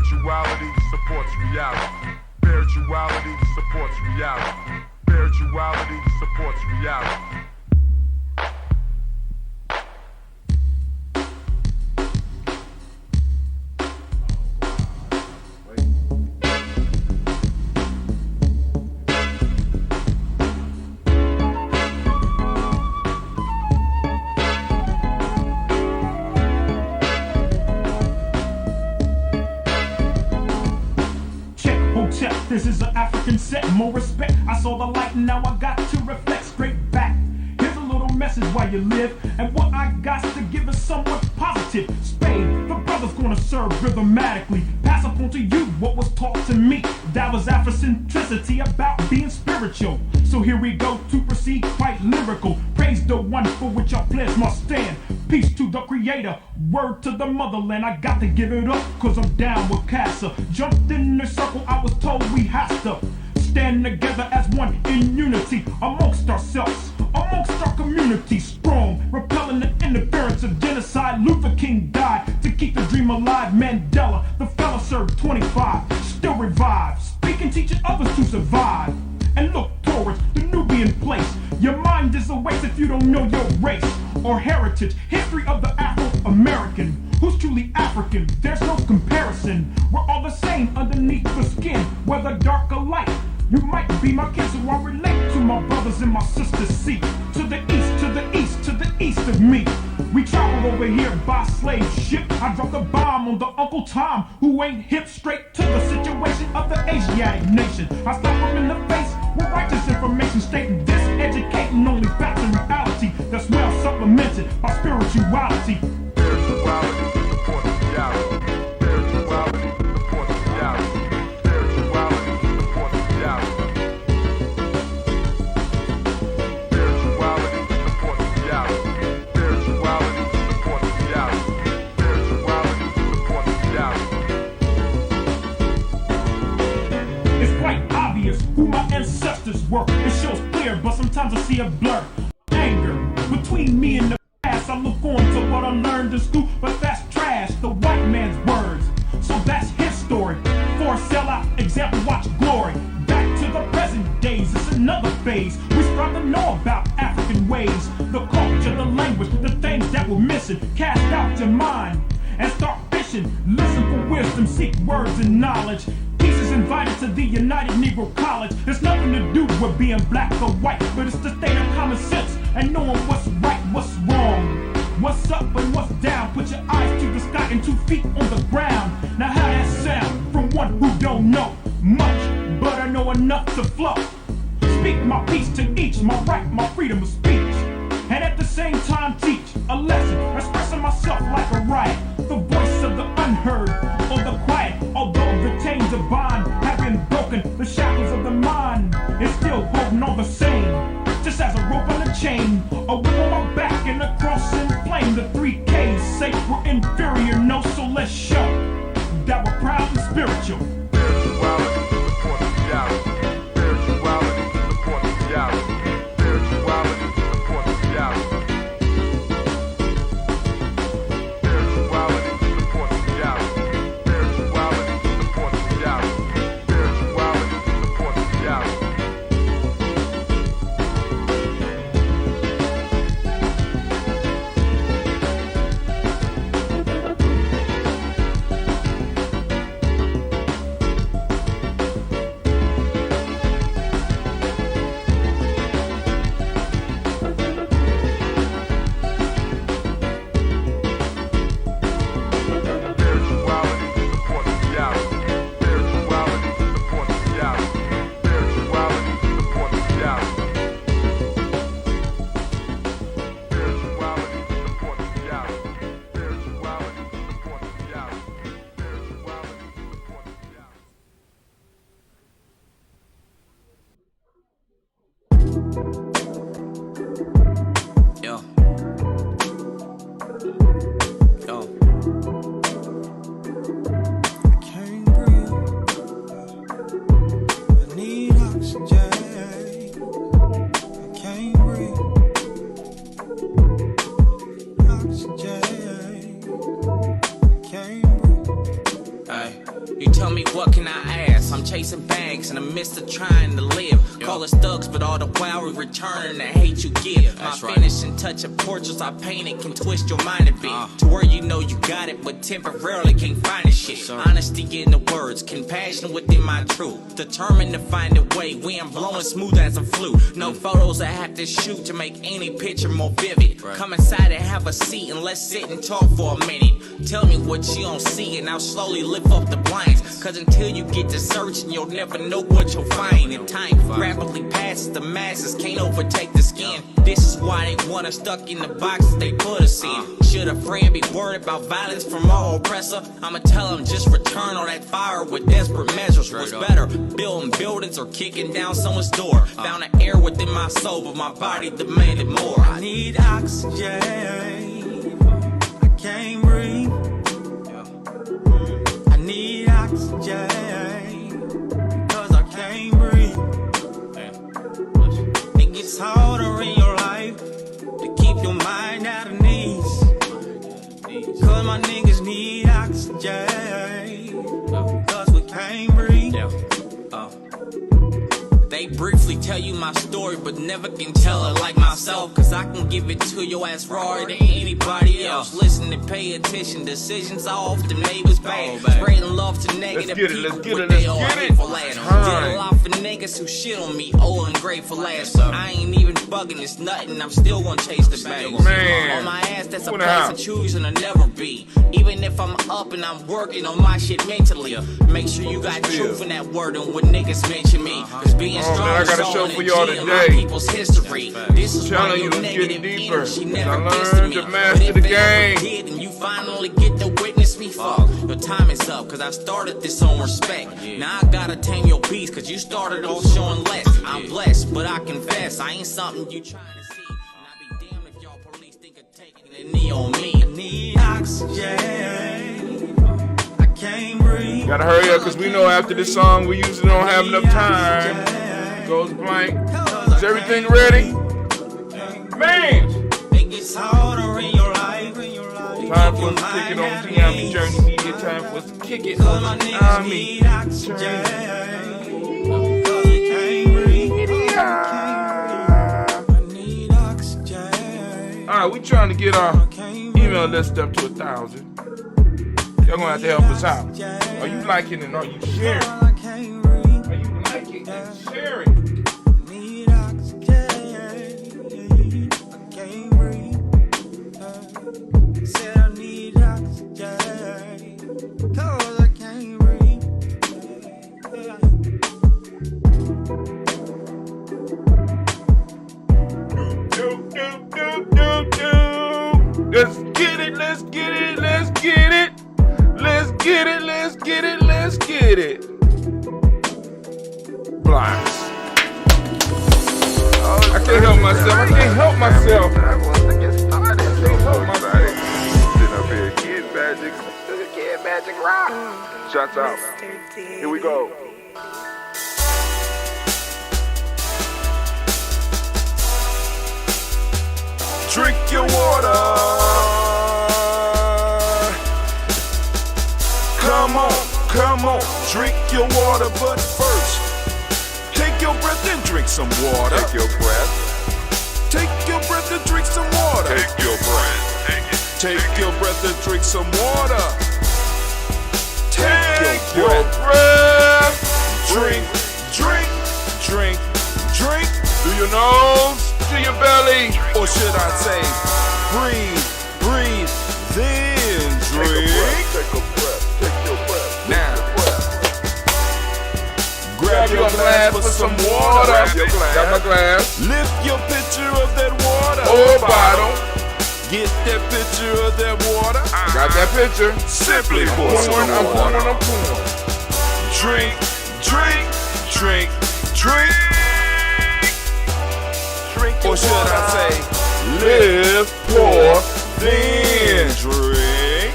Spirituality supports reality. Spirituality supports reality. Spirituality supports reality. This is an African set, more respect. I saw the light and now I got to reflect straight back. Here's a little message while you live, and what I got to give is somewhat positive. Spade, the brother's gonna serve rhythmatically. Pass up on to you what was taught to me. That was Afrocentricity about being spiritual. So here we go to proceed quite lyrical. Praise the one for which I pledge my stand. Peace to the creator, word to the motherland. I got to give it up, cause I'm down with Casa. Jumped in the circle, I was told we have to stand together as one in unity. Amongst ourselves, amongst our community. Strong, repelling the interference of genocide. Luther King died to keep the dream alive. Mandela, the fella served 25, still revived. Speaking, teaching others to survive. And look towards the Nubian place. Your mind is a waste if you don't know your race or heritage. History of the Afro-American. Who's truly African? There's no comparison. We're all the same underneath the skin, whether dark or light. You might be my kid, so I relate to my brothers and my sisters. See, to the east, to the east, to the east of me. We traveled over here by slave ship. I dropped a bomb on the Uncle Tom, who ain't hip. Straight to the situation of the Asiatic nation. I slapped him in the face with righteous information, stating this, educating only facts and reality. That's well supplemented by spirituality. Spirituality supports reality. Spirituality supports reality. Spirituality supports reality. Spirituality supports reality. Spirituality supports reality. Spirituality supports reality. It's quite obvious who my ancestors were. It shows clear, but sometimes I see a blur. Anger between me and the past. I look on to what I learned in school, but that's trash, the white man's words. So that's his story. For a sellout example, watch glory. Back to the present days, it's another phase. We strive to know about African ways, the culture, the language, the things that we're missing. Cast out your mind and start fishing. Listen for wisdom, seek words and knowledge. Peace is invited to the United Negro College. There's nothing to do with being black or white, but it's the state of common sense and knowing what's right, what's wrong, what's up and what's down. Put your eyes to the sky and 2 feet on the ground. Now how that sound from one who don't know much, but I know enough to flow. Speak my peace to each, my right, my freedom of speech, and at the same time teach a lesson, expressing myself like a riot. The voice of the unheard or the quiet, although the chains of bond have been broken, the shackles of the mind is still holding on the same. Just as a rope on a chain, a whip on my back and a cross in flame. The 3Ks say we're inferior, no, so let's show that we're proud and spiritual. Spirituality supports reality. Spirituality supports reality. Spirituality supports reality. Spirituality supports reality. Spirituality supports reality. Spirituality supports reality. You tell me what can I ask? I'm chasing bags in the midst of trying to live. Call us thugs, but all the while we returning the hate you give. My finishing touch of portraits I painted can twist your mind a bit to where you know you got it, but temporarily can't find the shit. Honesty in the words, compassion within my truth. Determined to find a way, wind blowing smooth as a flute. No photos I have to shoot to make any picture more vivid. Come inside and have a seat and let's sit and talk for a minute. Tell me what you don't see and I'll slowly lift up the blinds. Cause until you get to searching, you'll never know what you'll find. And time rapidly passes, the masses can't overtake the skin. This is why they want us stuck in the boxes they put us in. Should a friend be worried about violence from our oppressor? I'ma tell them just return all that fire with desperate measures. What's better, building buildings or kicking down someone's door? Found an air within my soul, but my body demanded more. I need oxygen, I can't breathe. I need oxygen, cause I can't breathe. It gets harder in your life to keep your mind out of knees. Cause my niggas need oxygen, cause we can't breathe. They briefly tell you my story, but never can tell it like myself. Cause I can give it to your ass raw than anybody else. Listen and pay attention, decisions I often made was bad. Spreading love to negative people with they all hateful ass. Did a lot for niggas who shit on me, old and grateful ass. So I ain't even bugging, it's nothing, I'm still gonna chase the bag. On my ass, that's a place of choosing to never be. Even if I'm up and I'm working on my shit mentally. Make sure you got truth in that word and when niggas mention me. Cause being strong I got a show for y'all today. People's history. This is telling you, let's get deeper. I learned to master the game. And you finally get to witness me fuck. Your time is up, cause I started this on respect. Now I gotta tame your beast, cause you started off showing less. I'm blessed, but I confess, I ain't something you trying to see. And I be damned if y'all police think of taking a knee on me. I need oxygen, I can't breathe. Gotta hurry up, cause we know after this song we usually don't have enough time. Goes blank. Is everything ready? Man! Time for us to kick it on GNJMedia. Time for us to kick it on Alright, we trying to get our email list up to 1,000. Y'all gonna have to help us out. Are you liking it? Are you sharing? Are you liking and sharing? Let's get it, let's get it, let's get it. Let's get it, let's get it, let's get it. Blinds. I can't help myself, I can't help myself. I can't help myself. Sitting up here, Kid Magic Rock. Shots out. Here we go. Drink your water. Come on, drink your water, but first, take your breath and drink some water. Take your breath. Take your breath and drink some water. Take your breath. Take your breath and drink some water. Take your breath. Drink. Do your nose, to your belly. Or should I say, breathe, then drink. Take a breath. Now, grab your glass for some water. Got my glass. Lift your pitcher of that water. Or bottle. Get that pitcher of that water. Got that pitcher. Simply pour some water. I'm pouring. Drink. Or should I say, live, pour, then drink.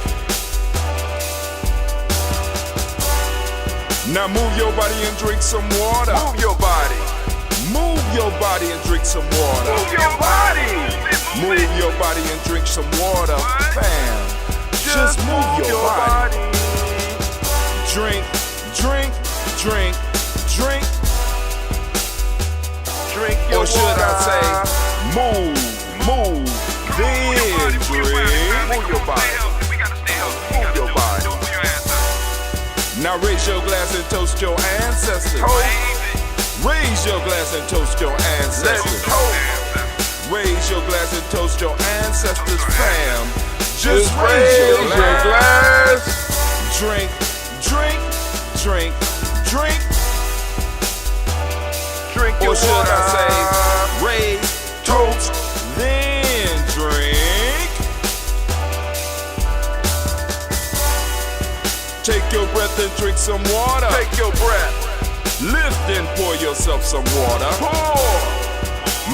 Now move your body and drink some water. Move your body and drink some water. Move your body and drink some water. Bam. Just move your body. Drink. drink, drink. Drink your Or should water. I say, move, then drink. Move your body. Move your body. Now raise your glass and toast your ancestors. Raise your glass and toast your Let's ancestors. toast. Raise your glass and toast your ancestors, fam. Just Raise raise your your glass. glass. Drink, drink, drink, drink. Drink your Or should water. I say, raise, toast, then drink. Take your breath and drink some water. Take your breath. Lift and pour yourself some water. Pour.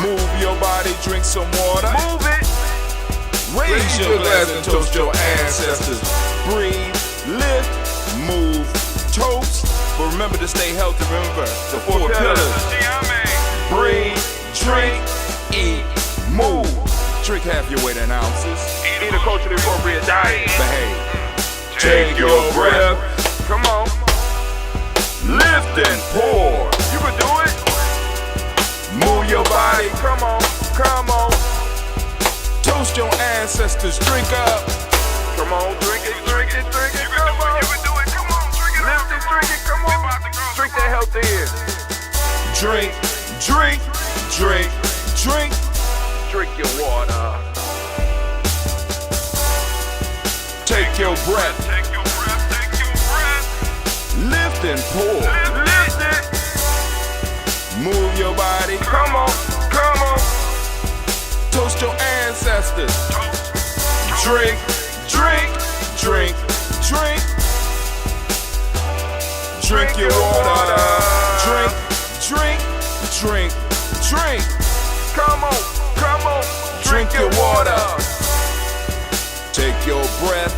Move your body, drink some water. Move it. Raise your glass and toast your ancestors. Breathe, lift, move, toast. But remember to stay healthy. Remember the four pillars. Breathe, drink, eat, move. Drink half your weight in ounces. Eat a culturally appropriate diet. Behave. Take your breath. Come on. Lift and pour. You can do it. Move your body. Come on. Come on. Toast your ancestors. Drink up. Come on. Drink it. Drink it. Drink it. Come on. You can do it. Come on. Drink it. Lift it. Drink it. Come on. Drink that health in. Drink, drink, drink, drink. Drink your water. Take your breath. Take your breath. Take your breath. Lift and pour. Lift it. Move your body. Come on. Come on. Toast your ancestors. Drink, drink, drink, drink. Drink your water. Drink, drink, drink, drink. Come on. Come on. Drink your water. Take your breath.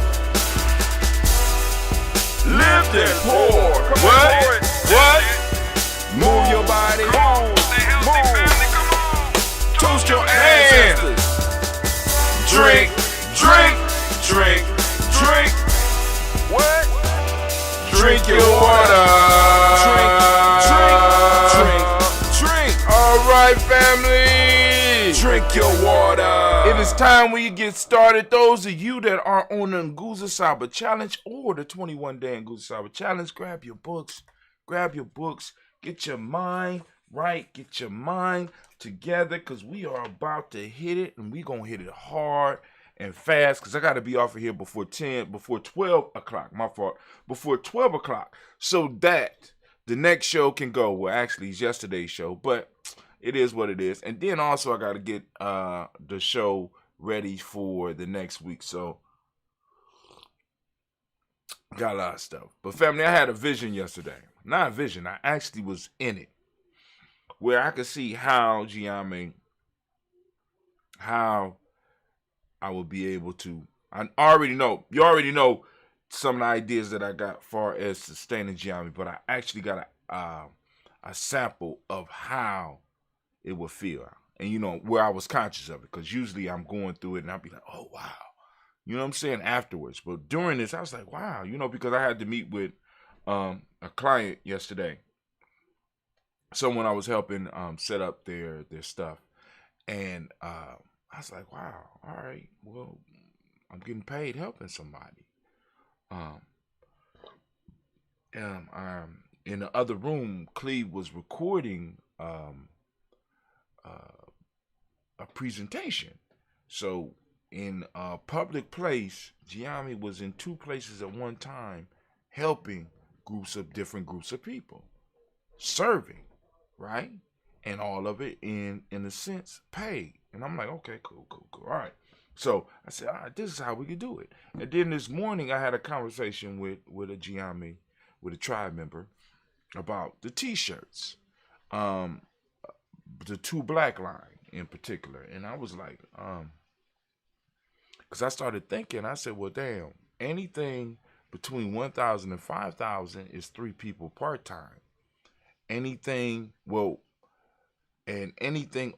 Lift and pour. Come on. What? Pour it. What? Move your body. Move. Toast your ancestors. Drink, drink, drink, drink. What? Drink your water. Drink, drink, drink, drink. All right, family. Drink your water. It is time we get started. Those of you that are on the Nguza Saba Challenge or the 21-day Nguza Saba Challenge, grab your books. Get your mind right. Get your mind together because we are about to hit it, and we're going to hit it hard and fast because I got to be off of here before 12 o'clock. My fault. Before 12 o'clock so that the next show can go. Well, actually, it's yesterday's show, but it is what it is. And then also I got to get the show ready for the next week. So got a lot of stuff. But family, I had a vision yesterday. Not a vision. I actually was in it. Where I could see how how I would be able to. You already know some of the ideas that I got far as sustaining Gianni, but I actually got a sample of how it would feel. And where I was conscious of it. Because usually I'm going through it and I'll be like, oh wow. You know what I'm saying? Afterwards. But during this, I was like, wow, because I had to meet with a client yesterday. Someone I was helping set up their stuff. And I was like, wow, all right, well, I'm getting paid helping somebody. In the other room, Cleve was recording a presentation. So in a public place, Gianni was in two places at one time helping different groups of people, serving, right? And all of it in a sense paid. And I'm like, okay, cool. All right. So I said, all right, this is how we could do it. And then this morning I had a conversation with a Gianni, with a tribe member about the t-shirts, the 2 Black line in particular. And I was like, because I started thinking, I said, well, damn, anything between 1,000 and 5,000 is 3 people part-time. Anything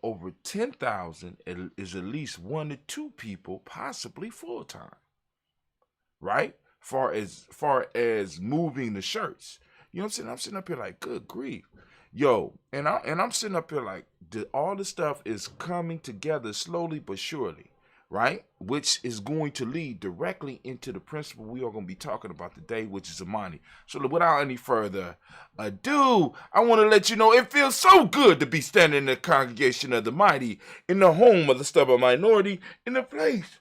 over 10,000 is at least 1 to 2 people, possibly full-time. Right? Far as moving the shirts. You know what I'm saying? I'm sitting up here like, good grief. Yo, and I'm sitting up here like, all this stuff is coming together slowly but surely, right? Which is going to lead directly into the principle we are going to be talking about today, which is Imani. So without any further ado, I want to let you know it feels so good to be standing in the congregation of the mighty, in the home of the stubborn minority, in the place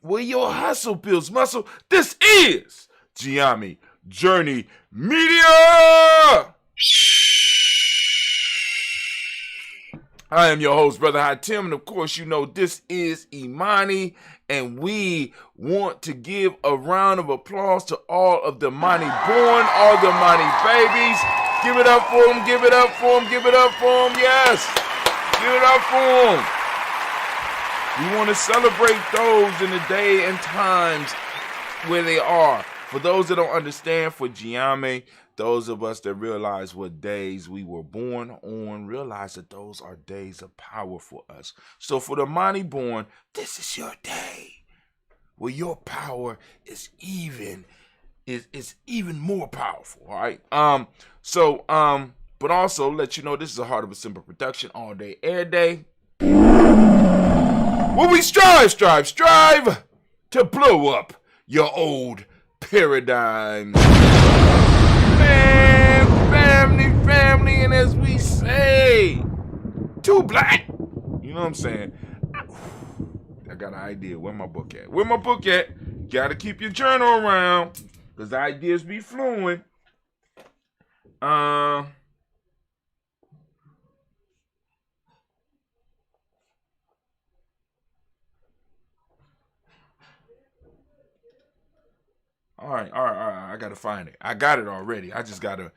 where your hustle builds muscle. This is GNJMedia. I am your host, Brother Hatim, and of course, you know this is Imani, and we want to give a round of applause to all of the Imani born, all the Imani babies. Give it up for them, give it up for them, give it up for them, yes. Give it up for them. We want to celebrate those in the day and times where they are. For those that don't understand, for GNJMedia, those of us that realize what days we were born on, realize that those are days of power for us. So for the Imani born, this is your day where your power is even more powerful, all right? But also let you know this is a Heart of a Simple production, all day, every day. Where we strive to blow up your old paradigm. Family, and as we say, too black. You know what I'm saying? I got an idea. Where my book at? Gotta keep your journal around, because the ideas be flowing. All right. I gotta find it. I got it already. I just gotta.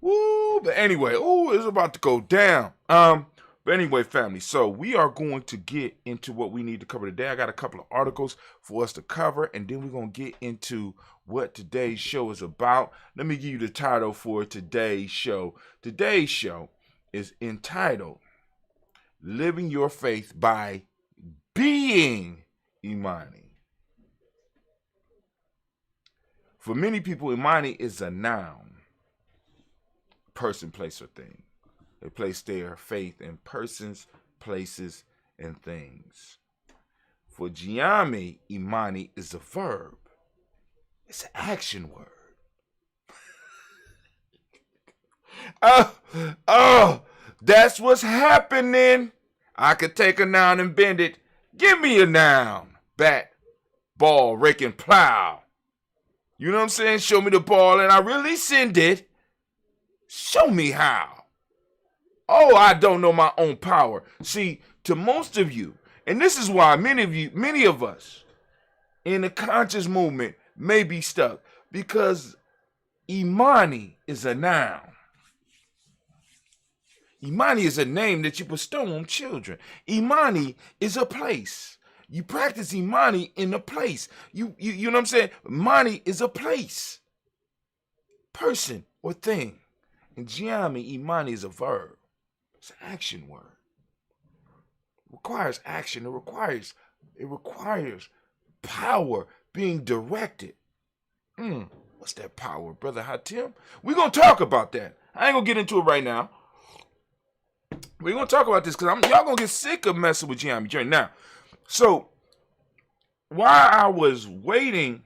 But anyway, it's about to go down. But anyway, family. So we are going to get into what we need to cover today. I got a couple of articles for us to cover, and then we're gonna get into what today's show is about. Let me give you the title for today's show. Today's show is entitled "Living Your Faith by Being Imani." For many people, Imani is a noun. Person, place, or thing. They place their faith in persons, places, and things. For GNJMedia, Imani is a verb. It's an action word. That's what's happening. I could take a noun and bend it. Give me a noun. Bat, ball, rake, and plow. You know what I'm saying? Show me the ball and I really send it. Show me how. Oh, I don't know my own power. See, to most of you, and this is why many of us in the conscious movement may be stuck, because Imani is a noun. Imani is a name that you bestow on children. Imani is a place. You practice Imani in a place. You know what I'm saying? Imani is a place, person, or thing. In GNJMedia, Imani is a verb. It's an action word. It requires action. It requires power being directed. What's that power, Brother Hatim? We're going to talk about that. I ain't going to get into it right now. We're going to talk about this because y'all going to get sick of messing with GNJMedia journey. Now, so while I was waiting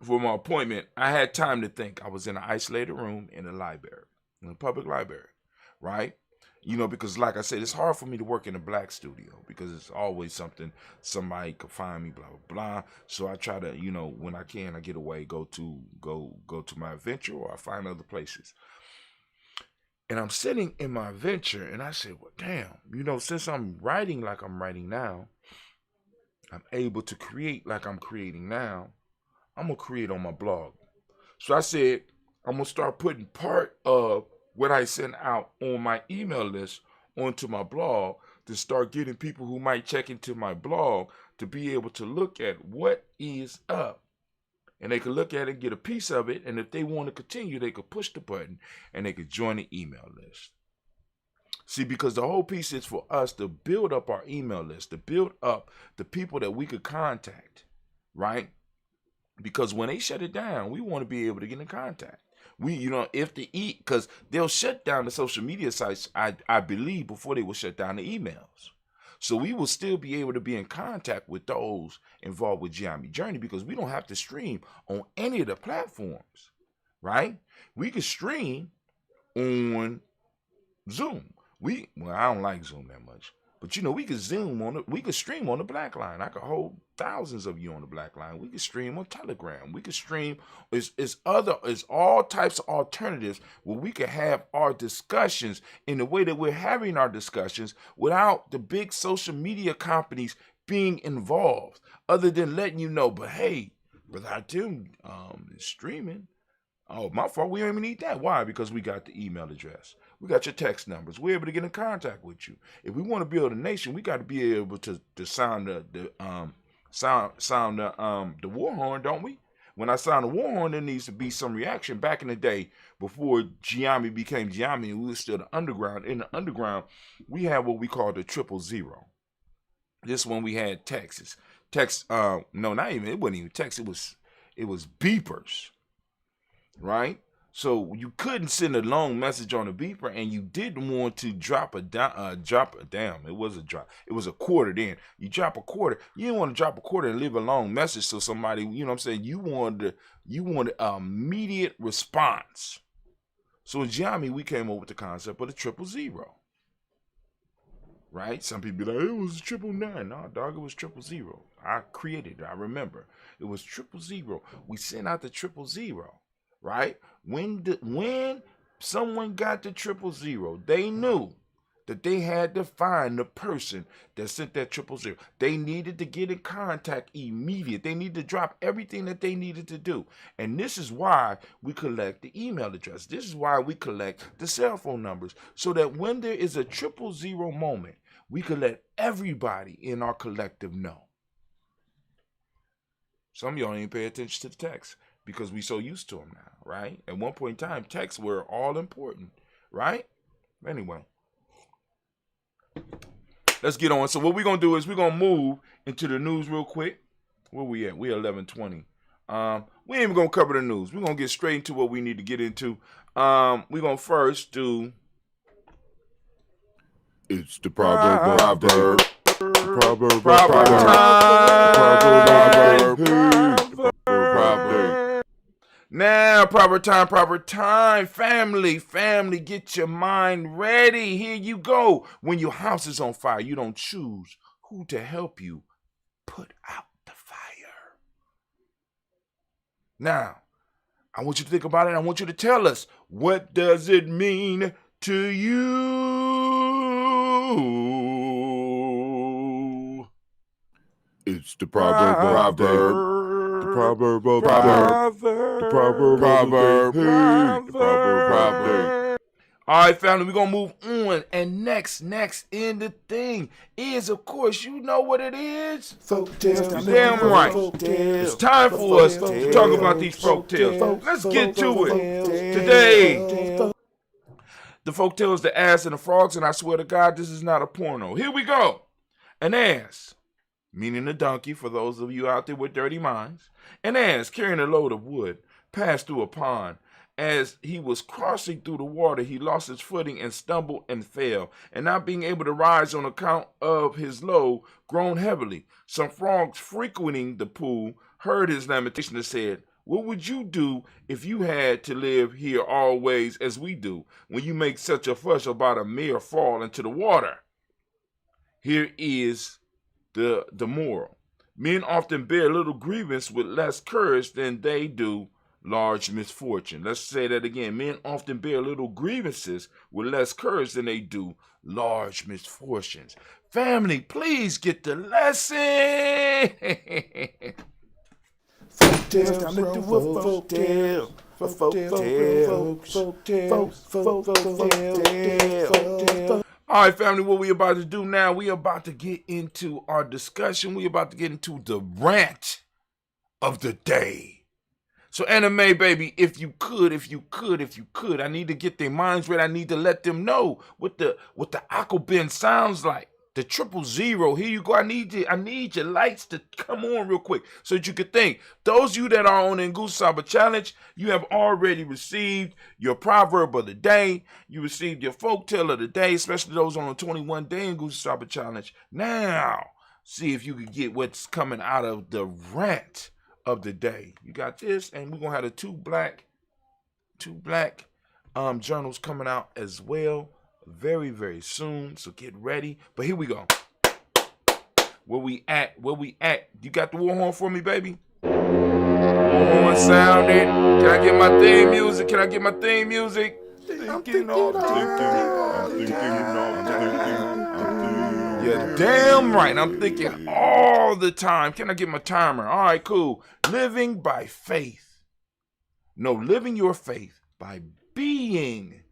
for my appointment, I had time to think. I was in an isolated room in a library, in a public library, right? You know, because like I said, it's hard for me to work in a black studio because it's always something, somebody could find me, blah, blah, blah. So I try to, you know, when I can, I get away, go to my adventure, or I find other places. And I'm sitting in my adventure and I said, well, damn, you know, since I'm writing like I'm writing now, I'm able to create like I'm creating now, I'm going to create on my blog. So I said, I'm going to start putting part of what I send out on my email list onto my blog, to start getting people who might check into my blog to be able to look at what is up. And they could look at it and get a piece of it. And if they want to continue, they could push the button and they could join the email list. See, because the whole piece is for us to build up our email list, to build up the people that we could contact, right? Because when they shut it down, we want to be able to get in contact. Because they'll shut down the social media sites, I believe, before they will shut down the emails. So we will still be able to be in contact with those involved with GNJME Journey, because we don't have to stream on any of the platforms, right? We can stream on Zoom. I don't like Zoom that much, but we could we could stream on the Black Line. I could hold thousands of you on the Black Line. We could stream on Telegram. We could stream. It's all types of alternatives where we could have our discussions in the way that we're having our discussions without the big social media companies being involved, other than letting you know, but hey, Brother Tim is streaming. Oh, my fault. We don't even need that. Why? Because we got the email address. We got your text numbers. We're able to get in contact with you. If we want to build a nation, we got to be able to sound the war horn, don't we? When I sound the war horn, there needs to be some reaction. Back in the day, before GNJME became GNJME, and we were still the underground. In the underground, we had what we call the 000. This one we had texts. Text. No, not even. It wasn't even text. It was beepers, right? So you couldn't send a long message on a beeper, and you didn't want to drop a damn. It was a drop. It was a quarter then. You drop a quarter. You didn't want to drop a quarter and leave a long message so somebody, you know what I'm saying, you wanted immediate response. So in GNJME, we came up with the concept of the 000. Right? Some people be like, it was 999. No, dog, it was 000. I created it. I remember. It was 000. We sent out the 000. Right? When someone got the 000, they knew that they had to find the person that sent that 000. They needed to get in contact immediate. They needed to drop everything that they needed to do. And this is why we collect the email address. This is why we collect the cell phone numbers, so that when there is a 000 moment, we can let everybody in our collective know. Some of y'all ain't pay attention to the text, because we so used to them now, right? At one point in time, texts were all important, right? Anyway, let's get on. So what we're going to do is we're going to move into the news real quick. Where we at? We're 11:20. We ain't even going to cover the news. We're going to get straight into what we need to get into. We're going to first do... It's the proverb time. Now, proper time, family, get your mind ready. Here you go. When your house is on fire, you don't choose who to help you put out the fire. Now, I want you to think about it. I want you to tell us, what does it mean to you? It's the proverb. All right, family, we're going to move on. And next in the thing is, of course, you know what it is. Folk tales. Damn right. It's time for us to talk about these folk tales. Let's get to it. Today, the folk tales, the ass and the frogs, and I swear to God, this is not a porno. Here we go. An ass, meaning a donkey for those of you out there with dirty minds. An ass carrying a load of wood passed through a pond. As he was crossing through the water, he lost his footing and stumbled and fell, and not being able to rise on account of his load, groaned heavily. Some frogs frequenting the pool heard his lamentation and said, "What would you do if you had to live here always as we do, when you make such a fuss about a mere fall into the water?" Here is the moral. Men often bear little grievance with less courage than they do large misfortune. Let's say that again. Men often bear little grievances with less courage than they do large misfortunes. Family, please get the lesson. Folk tales, time to do a folk tale. All right, family, what we about to do now, we about to get into our discussion. We about to get into the rant of the day. So anime, baby, if you could, I need to get their minds ready. I need to let them know what the Aquabin sounds like. The 000. Here you go. I need your lights to come on real quick so that you can think. Those of you that are on the Ngusa Challenge, you have already received your proverb of the day. You received your folktale of the day, especially those on the 21-day Ngusa Challenge. Now, see if you can get what's coming out of the rant of the day. You got this, and we're gonna have the two black journals coming out as well very, very soon. So get ready. But here we go. Where we at? You got the war horn for me, baby? War horn sounded. Can I get my theme music? Yeah, damn right. I'm thinking all the time. Can I get my timer? All right, cool. Living by faith. No, living your faith by being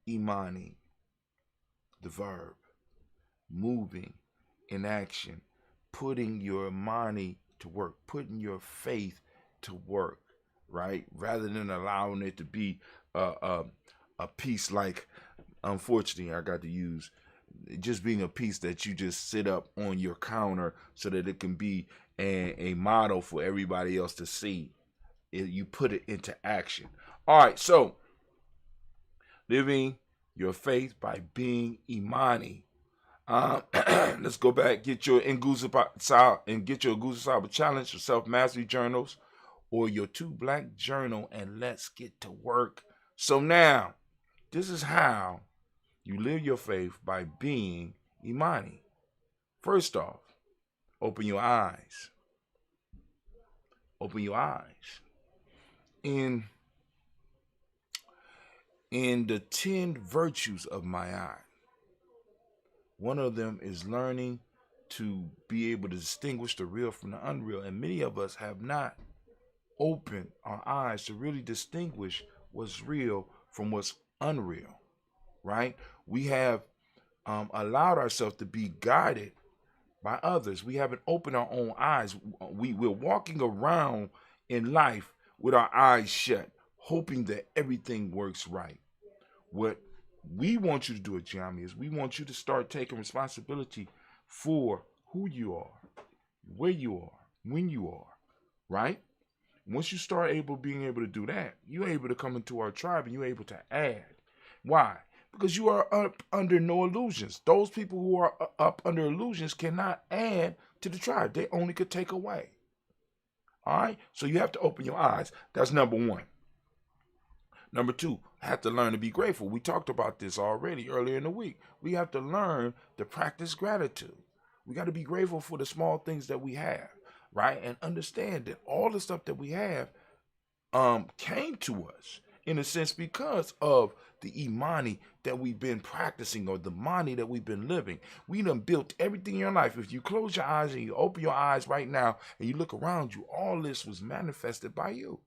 Imani. The verb. Moving in action. Putting your Imani to work. Putting your faith to work. Right? Rather than allowing it to be a piece like, unfortunately, I got to use just being a piece that you just sit up on your counter so that it can be a model for everybody else to see. You put it into action. All right, so living your faith by being Imani. Let's go back, get your Ngusa Challenge, your self-mastery journals, or your 2 black journal, and let's get to work. So now, this is how you live your faith by being Imani. First off, open your eyes. Open your eyes. In the 10 virtues of my eye, one of them is learning to be able to distinguish the real from the unreal. And many of us have not opened our eyes to really distinguish what's real from what's unreal, right? We have allowed ourselves to be guided by others. We haven't opened our own eyes. We're walking around in life with our eyes shut, hoping that everything works right. What we want you to do at GNJMedia is we want you to start taking responsibility for who you are, where you are, when you are, right? Once you start being able to do that, you're able to come into our tribe and you're able to add. Why? Because you are up under no illusions. Those people who are up under illusions cannot add to the tribe. They only could take away. All right? So you have to open your eyes. That's number 1. Number 2, have to learn to be grateful. We talked about this already earlier in the week. We have to learn to practice gratitude. We got to be grateful for the small things that we have, right? And understand that all the stuff that we have came to us in a sense because of the Imani that we've been practicing, or the Mani that we've been living. We done built everything in your life. If you close your eyes and you open your eyes right now and you look around you, all this was manifested by you.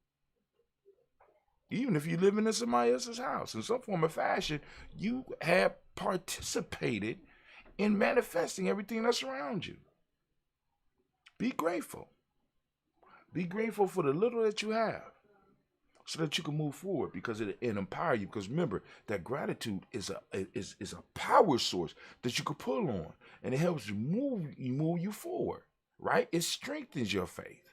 Even if you live in somebody else's house, in some form or fashion, you have participated in manifesting everything that's around you. Be grateful. Be grateful for the little that you have so that you can move forward, because it empower you. Because remember that gratitude is a power source that you can pull on, and it helps you move you forward, right? It strengthens your faith,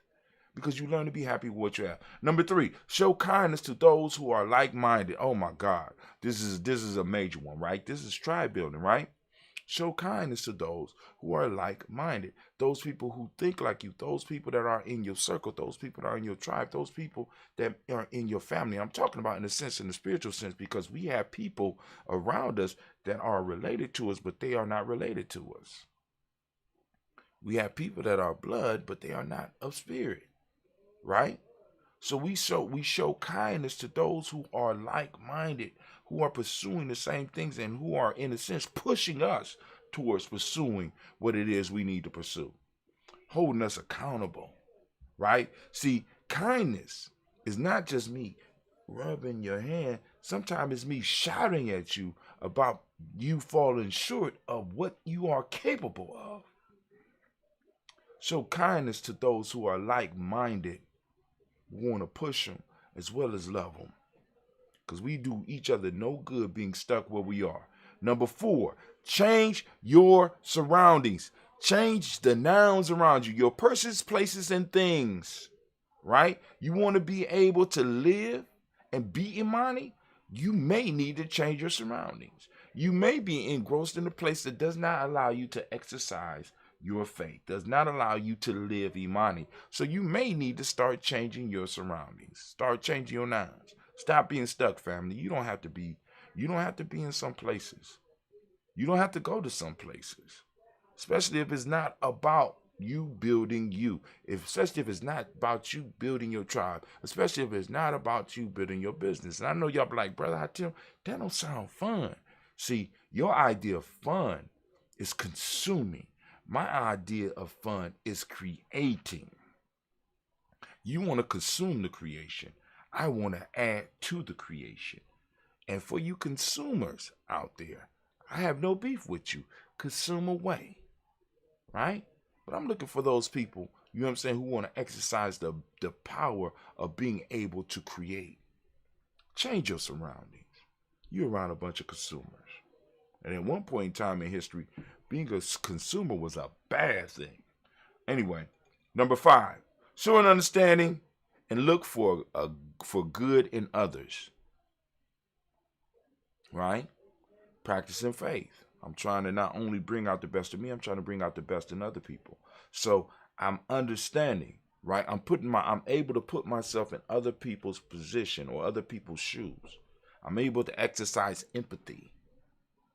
because you learn to be happy with what you have. Number 3, show kindness to those who are like-minded. Oh my God, this is a major one, right? This is tribe building, right? Show kindness to those who are like-minded, those people who think like you, those people that are in your circle, those people that are in your tribe, those people that are in your family. I'm talking about in the spiritual sense, because we have people around us that are related to us, but they are not related to us. We have people that are blood, but they are not of spirit. Right? So we show kindness to those who are like-minded, who are pursuing the same things, and who are, in a sense, pushing us towards pursuing what it is we need to pursue, holding us accountable, right? See, kindness is not just me rubbing your hand. Sometimes it's me shouting at you about you falling short of what you are capable of. Show kindness to those who are like-minded. We want to push them as well as love them, because we do each other no good being stuck where we are. Number 4, change your surroundings. Change the nouns around you, your persons, places, and things, right? You want to be able to live and be Imani? You may need to change your surroundings. You may be engrossed in a place that does not allow you to exercise your faith, does not allow you to live Imani. So you may need to start changing your surroundings. Start changing your nouns. Stop being stuck, family. You don't have to be in some places. You don't have to go to some places. Especially if it's not about you building you. Especially if it's not about you building your tribe. Especially if it's not about you building your business. And I know y'all be like, brother, that don't sound fun. See, your idea of fun is consuming. My idea of fun is creating. You want to consume the creation. I want to add to the creation. And for you consumers out there, I have no beef with you. Consume away. Right? But I'm looking for those people, you know what I'm saying, who want to exercise the power of being able to create. Change your surroundings. You're around a bunch of consumers. And at one point in time in history, being a consumer was a bad thing. Anyway, number 5, show an understanding and look for good in others. Right? Practicing faith. I'm trying to not only bring out the best of me, I'm trying to bring out the best in other people. So I'm understanding, right? I'm able to put myself in other people's position or other people's shoes. I'm able to exercise empathy,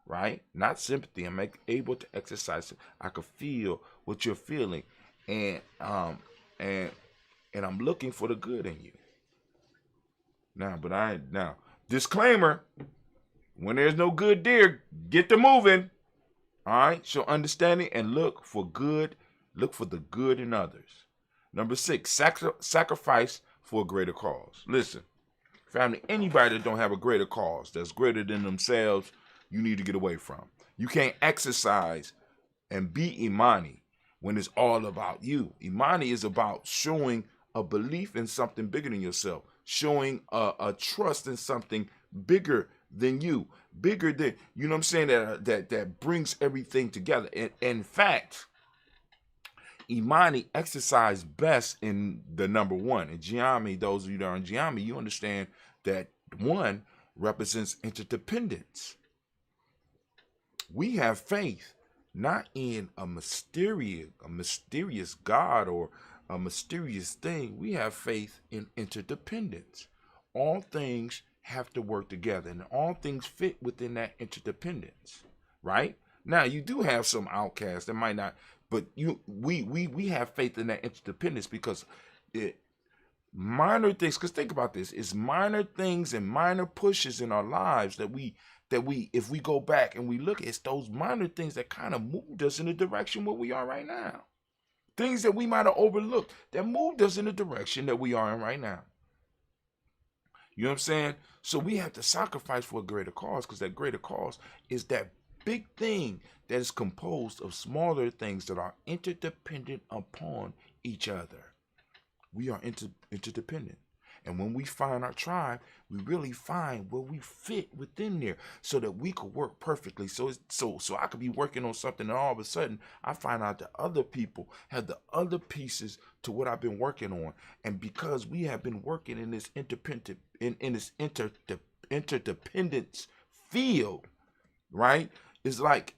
right? Not sympathy. I'm able to exercise it. I can feel what you're feeling, and I'm looking for the good in you. Now, disclaimer. When there's no good there, get to moving. All right? Show understanding and look for good. Look for the good in others. Number 6, sacrifice for a greater cause. Listen, family, anybody that don't have a greater cause that's greater than themselves, you need to get away from. You can't exercise and be Imani when it's all about you. Imani is about showing a belief in something bigger than yourself, showing a trust in something bigger than you, bigger than, you know what I'm saying, that brings everything together. And in fact, Imani exercise best in the number 1. In GNJMe, those of you that are in GNJMe, you understand that 1 represents interdependence. We have faith not in a mysterious God or a mysterious thing. We have faith in interdependence. All things have to work together, and all things fit within that interdependence, right? Now, you do have some outcasts that might not, but we have faith in that interdependence because minor things, because think about this, it's minor things and minor pushes in our lives that we if we go back and we look, it's those minor things that kind of moved us in the direction where we are right now. Things that we might have overlooked that moved us in the direction that we are in right now. You know what I'm saying? So we have to sacrifice for a greater cause, because that greater cause is that big thing that is composed of smaller things that are interdependent upon each other. We are interdependent. And when we find our tribe, we really find where we fit within there so that we could work perfectly. So I could be working on something and all of a sudden I find out that other people have the other pieces to what I've been working on. And because we have been working in this interdependence field, right? It's like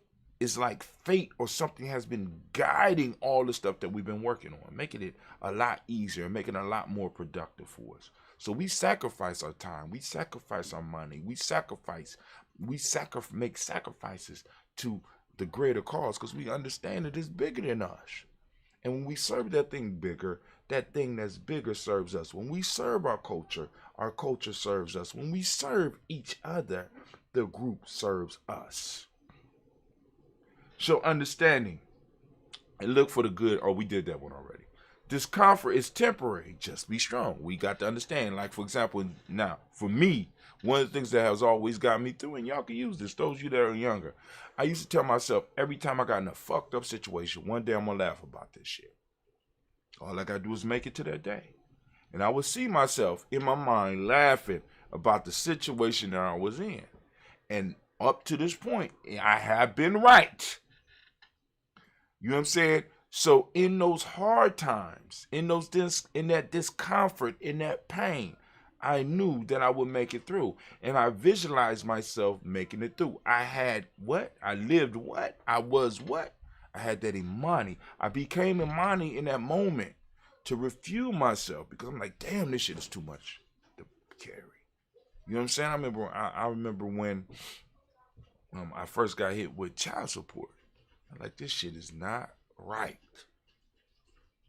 fate or something has been guiding all the stuff that we've been working on, making it a lot easier, making it a lot more productive for us. So we sacrifice our time, we sacrifice our money, we make sacrifices to the greater cause because we understand that it's bigger than us. And when we serve that thing bigger, that thing that's bigger serves us. When we serve our culture serves us. When we serve each other, the group serves us. Show understanding and look for the good. Oh, we did that one already. Discomfort is temporary. Just be strong. We got to understand. Like, for example, now, for me, one of the things that has always got me through, and y'all can use this, those of you that are younger, I used to tell myself every time I got in a fucked up situation, one day I'm going to laugh about this shit. All I got to do is make it to that day. And I would see myself in my mind laughing about the situation that I was in. And up to this point, I have been right. You know what I'm saying? So in those hard times, in that discomfort, in that pain, I knew that I would make it through. And I visualized myself making it through. I had what? I lived what? I was what? I had that Imani. I became Imani in that moment to refuel myself because I'm like, damn, this shit is too much to carry. You know what I'm saying? I remember when I first got hit with child support. I'm like, this shit is not right.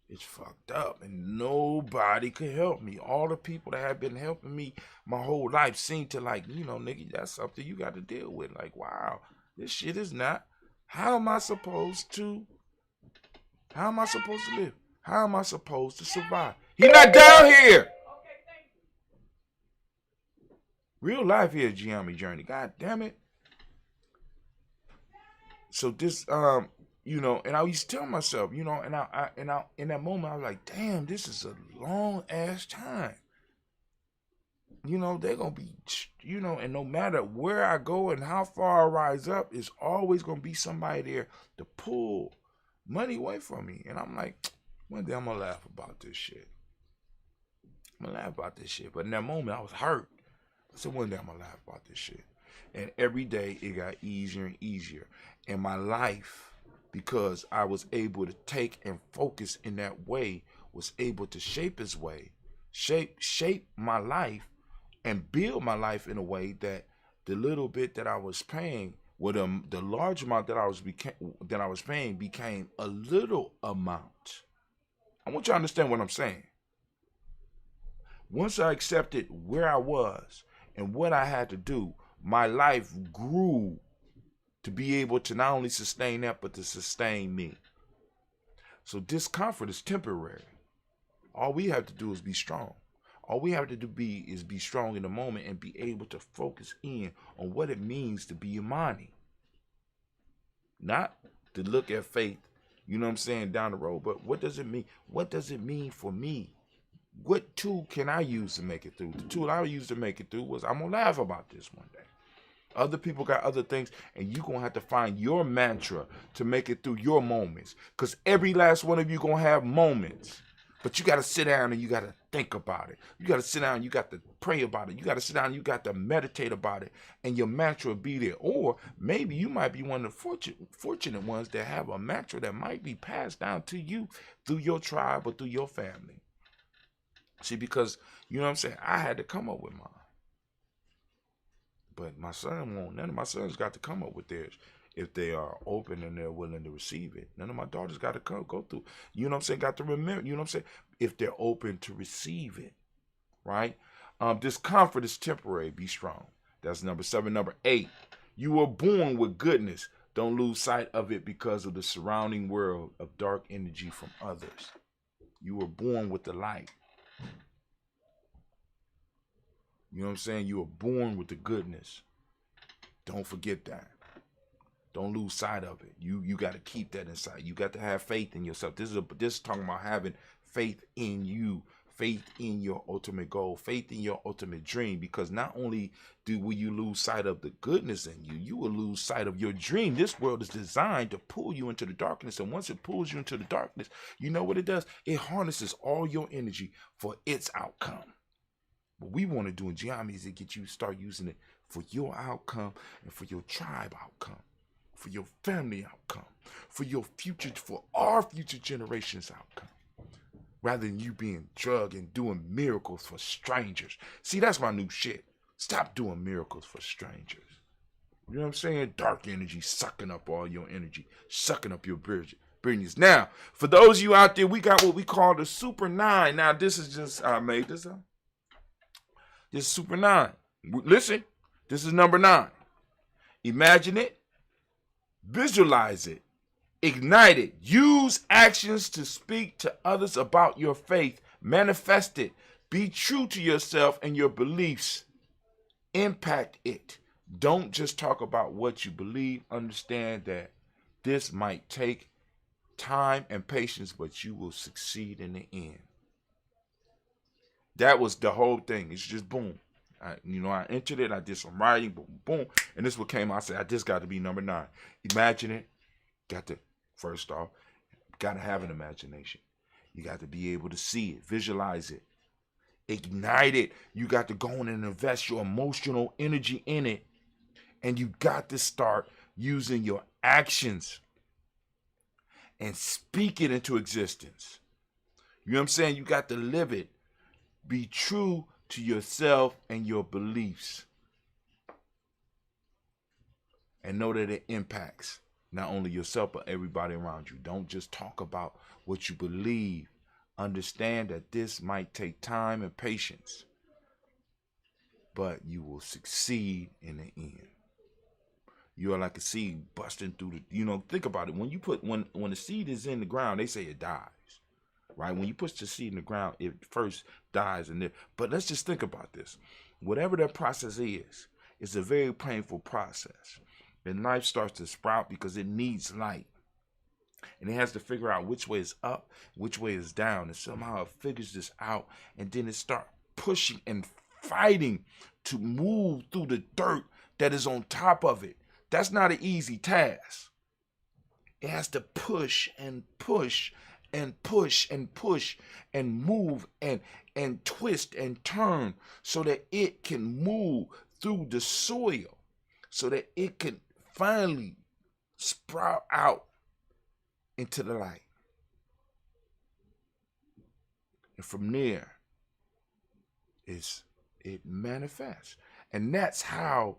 It's fucked up, and nobody could help me. All the people that have been helping me my whole life seem to like, nigga, that's something you got to deal with. Like, wow, this shit is not. How am I supposed to live? How am I supposed to survive? He's not down here. Real life here, GNJMedia Journey. God damn it. So this, and I used to tell myself, and I in that moment I was like, damn, this is a long ass time. They're gonna be, and no matter where I go and how far I rise up, it's always gonna be somebody there to pull money away from me. And I'm like, one day I'm gonna laugh about this shit. But in that moment I was hurt. I said, one day I'm gonna laugh about this shit. And every day it got easier and easier. And my life, because I was able to take and focus in that way, was able to shape my life and build my life in a way that the little bit that I was paying, with the large amount that I was paying became a little amount. I want you to understand what I'm saying. Once I accepted where I was and what I had to do, my life grew to be able to not only sustain that, but to sustain me. So discomfort is temporary. All we have to do is be strong. All we have to do is be strong in the moment and be able to focus in on what it means to be Imani. Not to look at faith, down the road, but what does it mean? What does it mean for me? What tool can I use to make it through? The tool I used to make it through was, I'm going to laugh about this one day. Other people got other things, and you're going to have to find your mantra to make it through your moments. Because every last one of you going to have moments. But you got to sit down and you got to think about it. You got to sit down and you got to pray about it. You got to sit down and you got to meditate about it. And your mantra will be there. Or maybe you might be one of the fortunate ones that have a mantra that might be passed down to you through your tribe or through your family. See, because, I had to come up with mine. But my son won't. None of my sons got to come up with theirs if they are open and they're willing to receive it. None of my daughters got to go through. Got to remember, if they're open to receive it, right? Discomfort is temporary. Be strong. That's number 7. Number 8, you were born with goodness. Don't lose sight of it because of the surrounding world of dark energy from others. You were born with the light. You were born with the goodness. Don't forget that. Don't lose sight of it. You got to keep that inside. You got to have faith in yourself. This is talking about having faith in you, faith in your ultimate goal, faith in your ultimate dream. Because not only will you lose sight of the goodness in you, you will lose sight of your dream. This world is designed to pull you into the darkness. And once it pulls you into the darkness, you know what it does? It harnesses all your energy for its outcome. What we want to do in GNJMedia is to get you to start using it for your outcome and for your tribe outcome, for your family outcome, for your future, for our future generations outcome, rather than you being drugged and doing miracles for strangers. See, that's my new shit. Stop doing miracles for strangers. You know what I'm saying? Dark energy sucking up all your energy, sucking up your brilliance. Now, for those of you out there, we got what we call the Super 9. Now, this is just, I made this up. This is Super 9. Listen, this is number 9. Imagine it, visualize it, ignite it, use actions to speak to others about your faith, manifest it, be true to yourself and your beliefs, impact it. Don't just talk about what you believe. Understand that this might take time and patience, but you will succeed in the end. That was the whole thing. It's just boom. I entered it. I did some writing, boom, boom, and this what came out. I said, I just got to be number 9. Imagine it. First off, got to have an imagination. You got to be able to see it, visualize it, ignite it. You got to go in and invest your emotional energy in it. And you got to start using your actions and speak it into existence. You know what I'm saying? You got to live it. Be true to yourself and your beliefs. And know that it impacts not only yourself, but everybody around you. Don't just talk about what you believe. Understand that this might take time and patience, but you will succeed in the end. You are like a seed busting through the, think about it. When the seed is in the ground, they say it dies, right? When you put the seed in the ground, it first dies. But let's just think about this. Whatever that process is, it's a very painful process. And life starts to sprout because it needs light. And it has to figure out which way is up, which way is down. And somehow it figures this out. And then it starts pushing and fighting to move through the dirt that is on top of it. That's not an easy task. It has to push and push and push and push and move and twist and turn so that it can move through the soil, so that it can finally sprout out into the light. And from there, it manifests. And that's how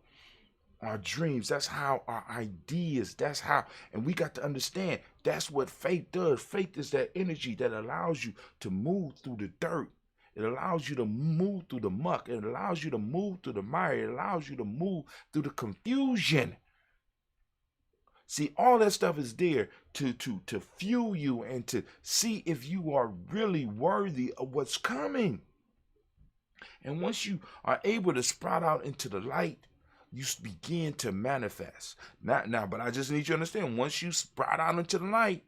our dreams, that's how our ideas, and we got to understand that's what faith does. Faith is that energy that allows you to move through the dirt. It allows you to move through the muck. It allows you to move through the mire. It allows you to move through the confusion. See, all that stuff is there to fuel you and to see if you are really worthy of what's coming. And once you are able to sprout out into the light, you begin to manifest. But I just need you to understand, once you sprout out into the light,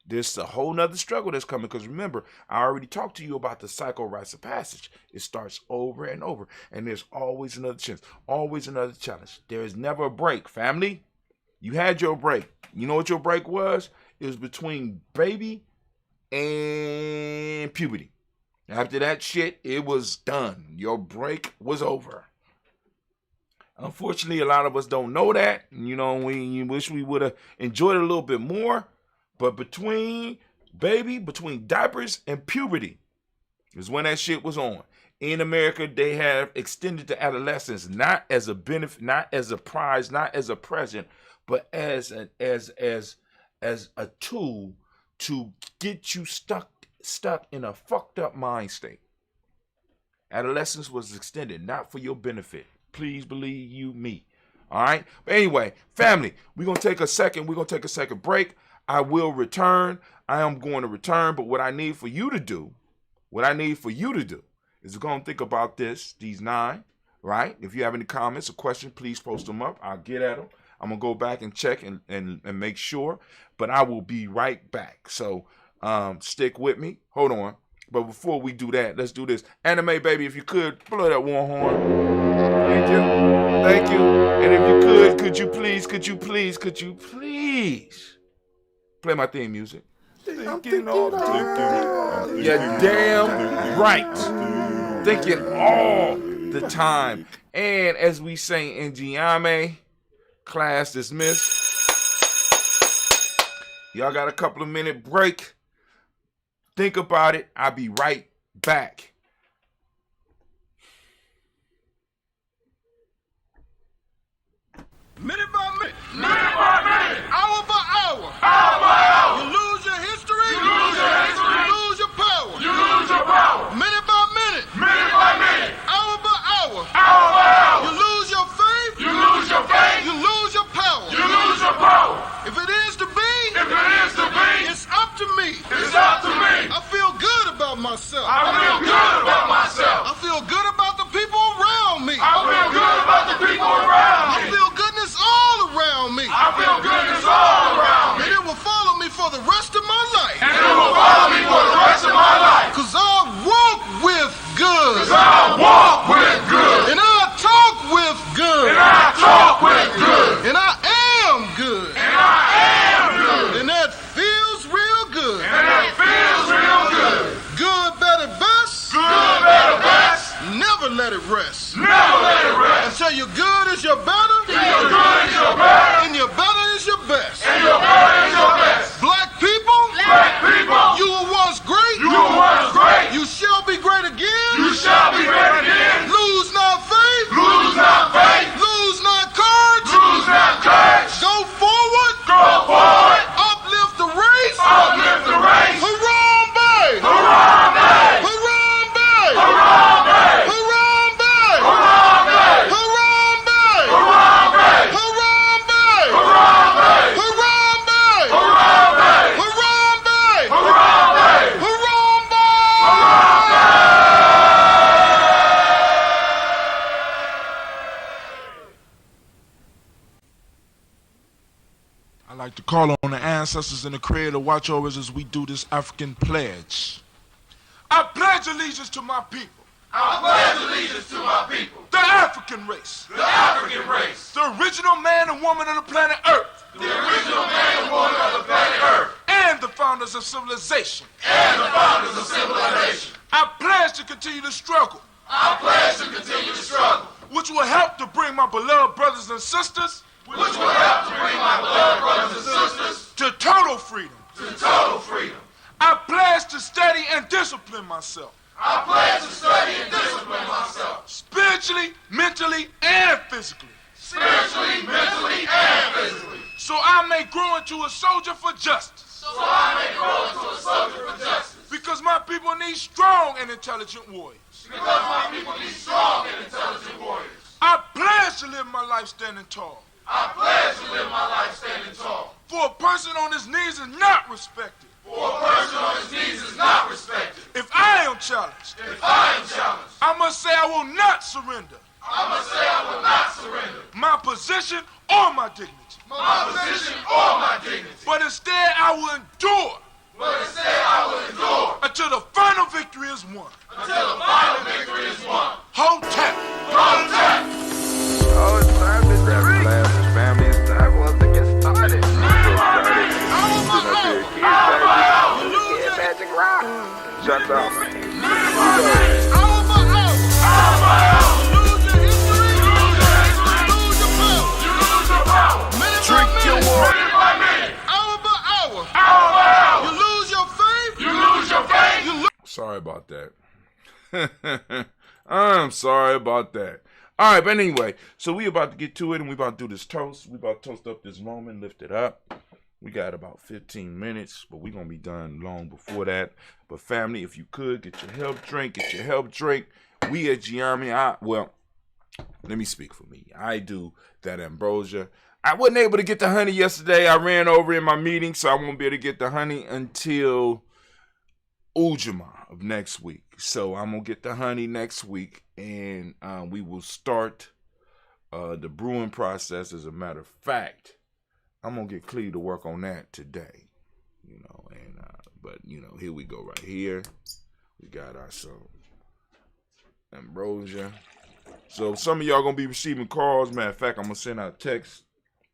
there's a whole nother struggle that's coming. Because remember, I already talked to you about the cycle rites of passage. It starts over and over. And there's always another chance, always another challenge. There is never a break, family. You had your break. You know what your break was? It was between baby and puberty. After that shit, it was done. Your break was over. Unfortunately, a lot of us don't know that. We wish we would have enjoyed it a little bit more. But between diapers and puberty is when that shit was on. In America, they have extended to adolescence, not as a benefit, not as a prize, not as a present, but as a tool to get you stuck in a fucked up mind state. Adolescence was extended, not for your benefit. Please believe you me. All right. But anyway, family, we're going to take a second. We're going to take a second break. I will return. I am going to return. But what I need for you to do is go and think about these 9, right? If you have any comments or questions, please post them up. I'll get at them. I'm going to go back and check and make sure. But I will be right back. So stick with me. Hold on. But before we do that, let's do this. Anime baby, if you could, blow that war horn. Thank you. And if you could you please play my theme music? Thinking all the You're damn right. Thinking all the time. And as we say in GNJMe, class dismissed. Y'all got a couple of minute break. Think about it. I'll be right back. Minute by minute, hour by hour, you lose your history, you lose your power, minute by minute, hour by hour, you lose your faith, you lose your power, if it is to be, it's up to me, I feel good about myself, I feel good about the people around me, I feel goodness all around me. And it will follow me for the rest of my life. Cause I walk with good. And I Never let it rest. Never let it rest. Until your good is your better. Till your good is your better. And your better is your best. And your better is your best. Black people. Black people. You were once great. You were once great. You shall be great again. You shall be great again. Lose not faith. Lose not faith. Lose not courage. Lose not courage. Go forward. Go forward. Uplift the race. Uplift the race. Harambe. Harambe. Harambe. Harambe. Harambe. Harambe. Harambe. Harambe. Harambe. Harambe. Harambe. Harambe. Harambe. Harambe. I like to call on the ancestors and the Creator to watch over us as we do this African pledge. I pledge allegiance to my people. I pledge allegiance to my people. The African race. The African race. The original man and woman of the planet Earth. The original man and woman of the planet Earth. And the founders of civilization. And the founders of civilization. I pledge to continue to struggle. I pledge to continue to struggle. Which will help to bring my beloved brothers and sisters. Which will help to bring my beloved brothers and sisters. To total freedom. To total freedom. I pledge to study and discipline myself. I pledge to study and discipline myself. Spiritually, mentally, and physically. Spiritually, mentally, and physically. So I may grow into a soldier for justice. So I may grow into a soldier for justice. Because my people need strong and intelligent warriors. Because my people need strong and intelligent warriors. I pledge to live my life standing tall. I pledge to live my life standing tall. For a person on his knees is not respected. For a person on his knees is not respected. If I am challenged, If I am challenged, I must say I will not surrender I must say I will not surrender my position or my dignity. my position or my dignity. But instead I will endure But instead I will endure until the final victory is won. until the final victory is won. Hold tight. Hold tight. Oh, it's time to classes, family. It's time for us to get started. Magic Rock. Shut up. Hour by hour. You lose your history. Lose your power. You lose your power. Minute by Drink your minute. water. Minute by minute. Hour by hour. Hour by hour. You lose your faith. You lose your faith. You lose. Sorry about that. I'm sorry about that. All right, but anyway, so we about to get to it, and we about to do this toast. We about to toast up this moment, lift it up. We got about 15 minutes, but we're going to be done long before that. But family, if you could, get your help drink, We at GNJMedia, well, let me speak for me. I do that ambrosia. I wasn't able to get the honey yesterday. I ran over in my meeting, so I won't be able to get the honey until Ujima of next week. So I'm going to get the honey next week, and we will start the brewing process. As a matter of fact, I'm going to get Cleve to work on that today, but here we go right here. We got our some ambrosia. So some of y'all going to be receiving calls. Matter of fact, I'm going to send out a text.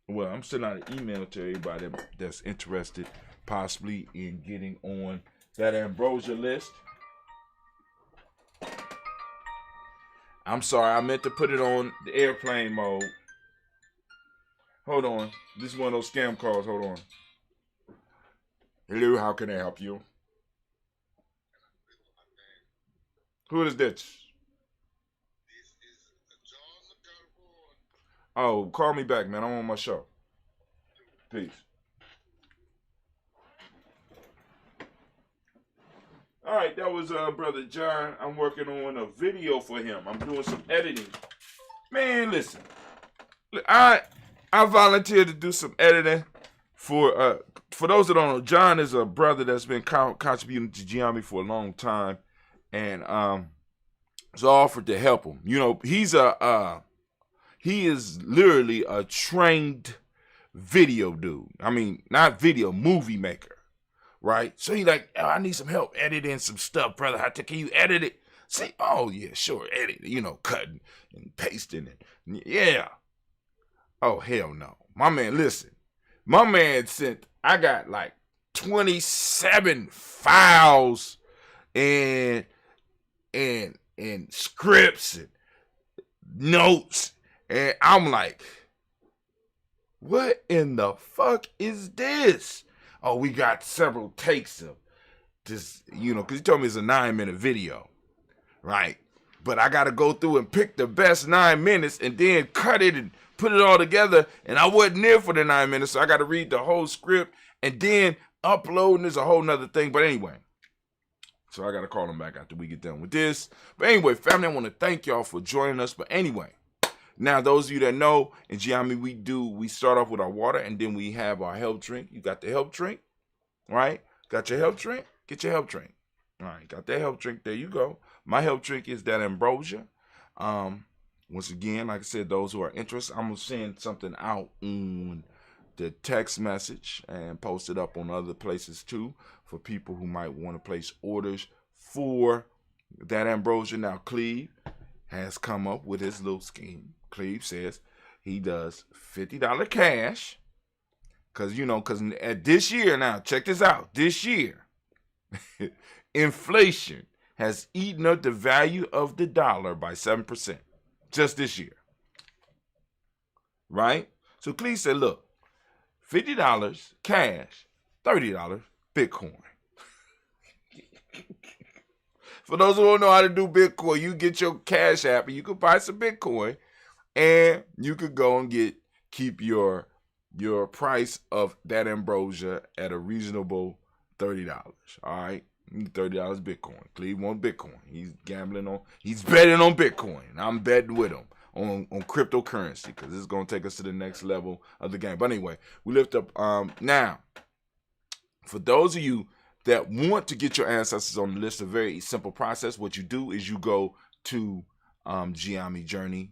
Well, I'm sending out an email to everybody that's interested possibly in getting on that ambrosia list. I'm sorry, I meant to put it on the airplane mode. Hold on. This is one of those scam calls. Hold on. Hello, how can I help you? Who is that? Oh, call me back, man. I'm on my show. Peace. All right, that was Brother John. I'm working on a video for him. I'm doing some editing. Man, listen. I volunteered to do some editing for those that don't know. John is a brother that's been contributing to GNJMedia for a long time, and so I offered to help him. He is literally a trained video dude. I mean, not video, movie maker. Right? So he like, oh, I need some help editing some stuff, brother. Can you edit it? Say, oh yeah, sure, edit it. Cutting and pasting it. Yeah. Oh, hell no. My man, listen. My man I got like 27 files and and scripts and notes. And I'm like, what in the fuck is this? Oh, we got several takes of this, because he told me it's a 9-minute video, right? But I got to go through and pick the best 9 minutes and then cut it and put it all together. And I wasn't there for the 9 minutes, so I got to read the whole script and then uploading is a whole nother thing. But anyway, so I got to call him back after we get done with this. But anyway, family, I want to thank y'all for joining us. But anyway, now those of you that know, in GNJMedia, we start off with our water and then we have our health drink. You got the health drink, right? Got your health drink? Get your health drink. All right, got that health drink. There you go. My health drink is that ambrosia. Once again, like I said, those who are interested, I'm going to send something out on the text message and post it up on other places too for people who might want to place orders for that ambrosia. Now, Cleve has come up with his little scheme. Cleve says he does $50 cash because at this year, now check this out, this year, inflation has eaten up the value of the dollar by 7%. Just this year. Right? So Cleve said, look, $50 cash, $30 Bitcoin. For those who don't know how to do Bitcoin, you get your Cash App and you can buy some Bitcoin and you could go and keep your price of that ambrosia at a reasonable $30. All right? $30 Bitcoin. Cleve wants Bitcoin. He's betting on Bitcoin. I'm betting with him on cryptocurrency because this is going to take us to the next level of the game. But anyway, we lift up now. For those of you that want to get your ancestors on the list, a very simple process. What you do is you go to GNJMedia Journey.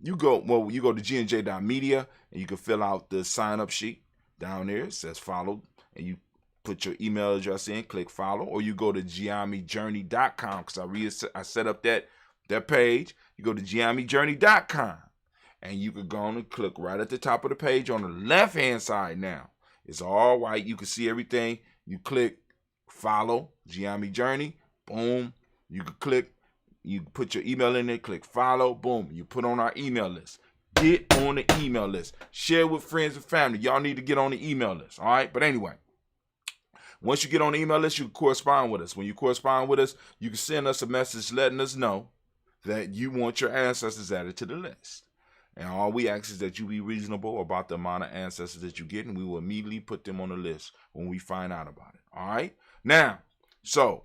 You go to GNJ.Media and you can fill out the sign up sheet down there. It says follow, and you put your email address in, click follow, or you go to GNJMedia.com because I set up that page. You go to GNJMedia.com and you can go on and click right at the top of the page on the left hand side. Now it's all white. You can see everything. You click follow GNJMedia Journey. Boom. You can click. You put your email in there. Click follow. Boom. You put on our email list. Get on the email list. Share with friends and family. Y'all need to get on the email list. All right. But anyway. Once you get on the email list, you can correspond with us. When you correspond with us, you can send us a message letting us know that you want your ancestors added to the list. And all we ask is that you be reasonable about the amount of ancestors that you get, and we will immediately put them on the list when we find out about it. All right? Now, so,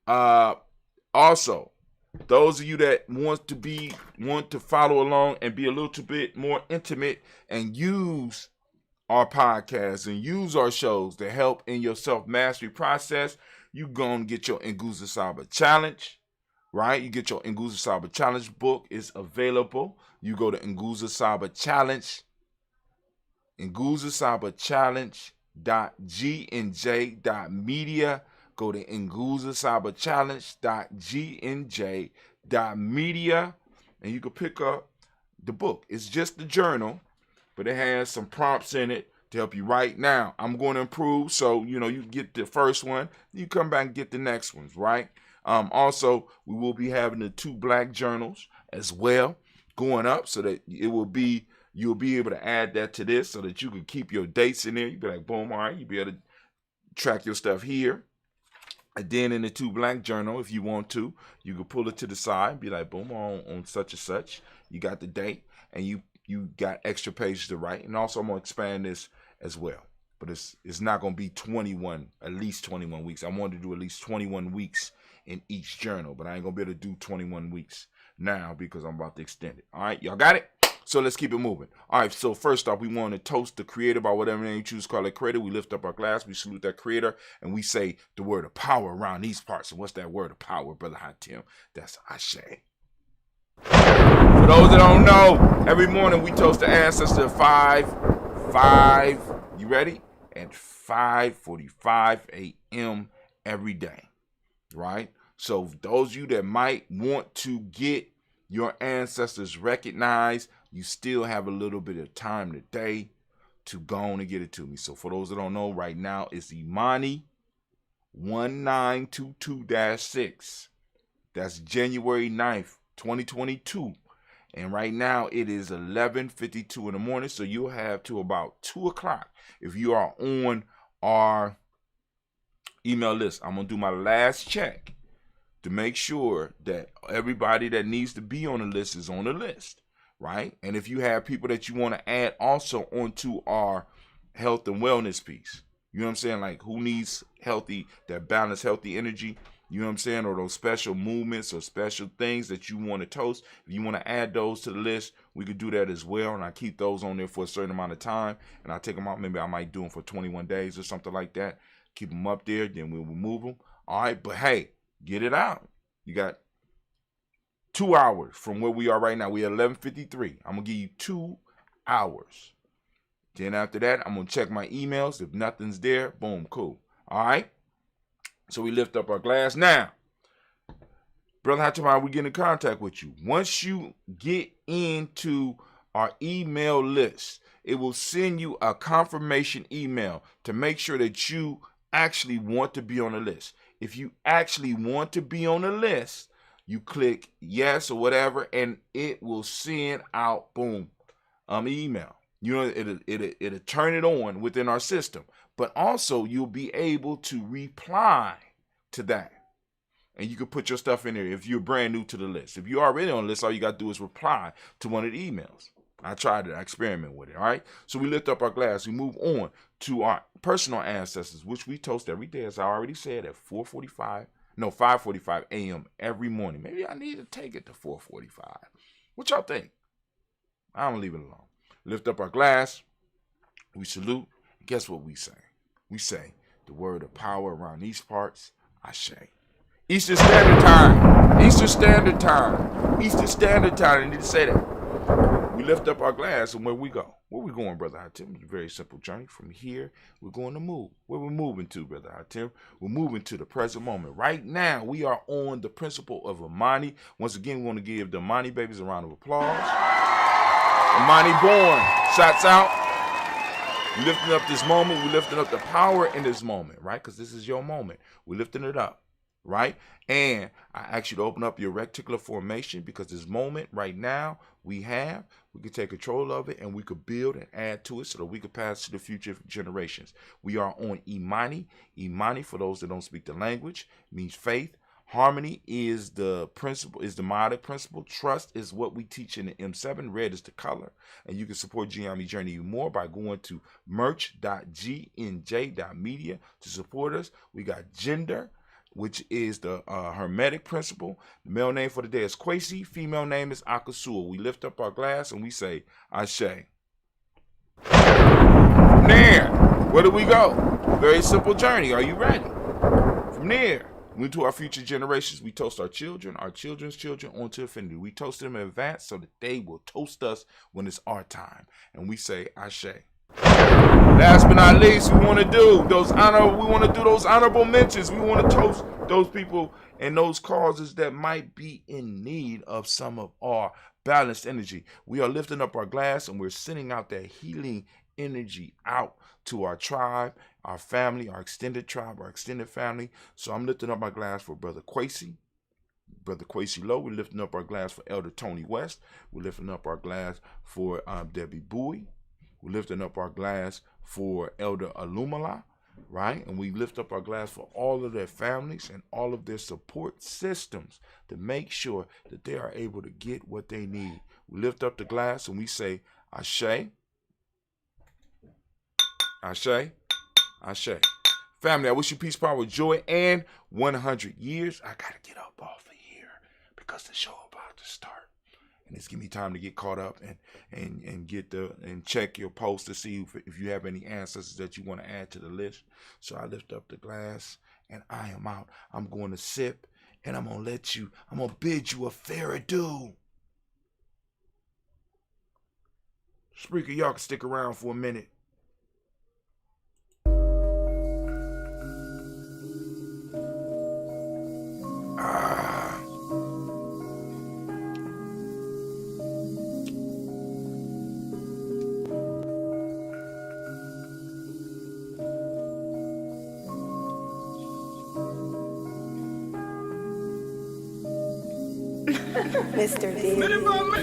also, those of you that want to follow along and be a little bit more intimate and use our podcasts and use our shows to help in your self-mastery process, you go and get your Nguza Saba Challenge, right? You get your Nguza Saba Challenge book. It's available. You go to Nguza Saba Challenge, nguzasabachallenge.gnj.media. Go to nguzasabachallenge.gnj.media, and you can pick up the book. It's just the journal, but it has some prompts in it to help you write. Now, I'm going to improve, so, you get the first one, you come back and get the next ones, right? Also, we will be having the 2 black journals as well going up so that you'll be able to add that to this so that you can keep your dates in there. You'll be like, boom, all right, you'll be able to track your stuff here. And then in the 2 black journal, if you want to, you can pull it to the side, be like, boom, on such and such. You got the date, and you got extra pages to write. And also I'm going to expand this as well. But it's not going to be at least 21 weeks. I wanted to do at least 21 weeks in each journal, but I ain't going to be able to do 21 weeks now because I'm about to extend it. All right, y'all got it? So let's keep it moving. All right, so first off, we want to toast the creator by whatever name you choose to call it creator. We lift up our glass, we salute that creator, and we say the word of power around these parts. And what's that word of power, Brother Hatim? That's Ashe. For those that don't know, every morning we toast the ancestor at 5, you ready? At 5:45 a.m. every day, right? So those of you that might want to get your ancestors recognized, you still have a little bit of time today to go on and get it to me. So for those that don't know, right now it's Imani 1922-6. That's January 9th, 2022. And right now it is 11:52 in the morning. So you'll have to about 2 o'clock if you are on our email list. I'm going to do my last check to make sure that everybody that needs to be on the list is on the list, right? And if you have people that you want to add also onto our health and wellness piece, you know what I'm saying? Like who needs that balanced, healthy energy, you know what I'm saying? Or those special movements or special things that you want to toast. If you want to add those to the list, we could do that as well. And I keep those on there for a certain amount of time. And I take them out. Maybe I might do them for 21 days or something like that. Keep them up there. Then we'll remove them. All right. But hey, get it out. You got 2 hours from where we are right now. We at 11:53. I'm going to give you 2 hours. Then after that, I'm going to check my emails. If nothing's there, boom, cool. All right. So we lift up our glass. Now, Brother Hatimai, we get in contact with you. Once you get into our email list, it will send you a confirmation email to make sure that you actually want to be on the list. If you actually want to be on the list, you click yes or whatever, and it will send out, boom, email. You know, it'll turn it on within our system. But also, you'll be able to reply to that. And you can put your stuff in there if you're brand new to the list. If you're already on the list, all you got to do is reply to one of the emails. I tried it. I experiment with it, all right? So we lift up our glass. We move on to our personal ancestors, which we toast every day, as I already said, at 5:45 a.m. every morning. Maybe I need to take it to 4:45. What y'all think? I'm going to leave it alone. Lift up our glass. We salute. Guess what we say? We say the word of power around these parts, Ashe. Eastern Standard Time. Eastern Standard Time. Eastern Standard Time. I need to say that. We lift up our glass, and where we go? Where we going, Brother Hatim? It's a very simple journey. From here, we're going to move. Where we moving to, Brother Hatim? We're moving to the present moment. Right now, we are on the principle of Imani. Once again, we want to give the Imani babies a round of applause. Imani born. Shots out. We lifting up this moment. We lifting up the power in this moment, right? Because this is your moment. We're lifting it up, right? And I ask you to open up your reticular formation, because this moment right now we can take control of it, and we could build and add to it so that we could pass to the future generations. We are on Imani. Imani, for those that don't speak the language, means faith. Harmony is the principle, is the modic principle. Trust is what we teach in the M7. Red is the color. And you can support GNJMedia Journey even more by going to merch.GNJ.media to support us. We got gender, which is the hermetic principle. The male name for the day is Kwesi. Female name is Akasua. We lift up our glass and we say, Ashe. From there, where do we go? Very simple journey. Are you ready? From there, into our future generations, we toast our children, our children's children, onto infinity. We toast them in advance so that they will toast us when it's our time. And we say, Ashe. Last but not least, we want to do those honorable mentions. We want to toast those people and those causes that might be in need of some of our balanced energy. We are lifting up our glass and we're sending out that healing energy out to our tribe, our family, our extended tribe, our extended family. So I'm lifting up my glass for Brother Kwesi Lowe. We're lifting up our glass for Elder Tony West. We're lifting up our glass for Debbie Bowie. We're lifting up our glass for Elder Alumala, right? And we lift up our glass for all of their families and all of their support systems to make sure that they are able to get what they need. We lift up the glass and we say, Ashe, Ashe, Ashe. Family, I wish you peace, power, joy, and 100 years. I got to get up off of here because the show about to start. And it's giving me time to get caught up and check your post to see if you have any ancestors that you want to add to the list. So I lift up the glass and I am out. I'm going to sip and I'm going to bid you a fair adieu. Spreaker, y'all can stick around for a minute. Mr. Minute by Diddy. minute.